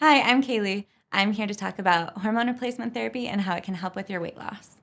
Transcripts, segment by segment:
Hi, I'm Kaylee. I'm here to talk about hormone replacement therapy and how it can help with your weight loss.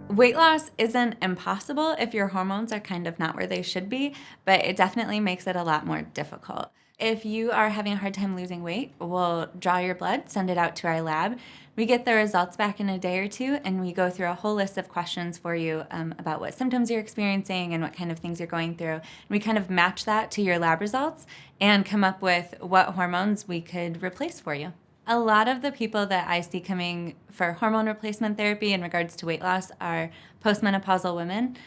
Weight loss isn't impossible if your hormones are kind of not where they should be, but it definitely makes it a lot more difficult. If you are having a hard time losing weight, we'll draw your blood, send it out to our lab. We get the results back in a day or two, and we go through a whole list of questions for you about what symptoms you're experiencing and what kind of things you're going through. And we kind of match that to your lab results and come up with what hormones we could replace for you. A lot of the people that I see coming for hormone replacement therapy in regards to weight loss are postmenopausal women.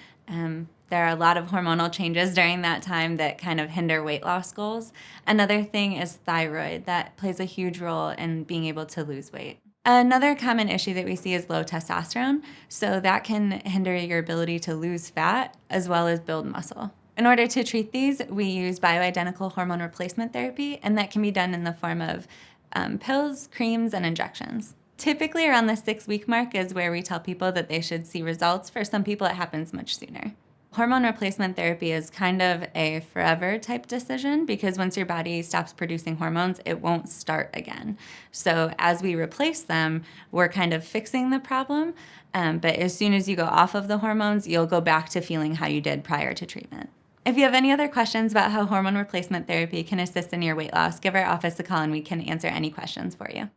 There are a lot of hormonal changes during that time that kind of hinder weight loss goals. Another thing is thyroid. That plays a huge role in being able to lose weight. Another common issue that we see is low testosterone. So that can hinder your ability to lose fat as well as build muscle. In order to treat these, we use bioidentical hormone replacement therapy, and that can be done in the form of pills, creams, and injections. Typically around the 6-week mark is where we tell people that they should see results. For some people, it happens much sooner. Hormone replacement therapy is kind of a forever type decision because once your body stops producing hormones, it won't start again. So as we replace them, we're kind of fixing the problem. But as soon as you go off of the hormones, you'll go back to feeling how you did prior to treatment. If you have any other questions about how hormone replacement therapy can assist in your weight loss, give our office a call and we can answer any questions for you.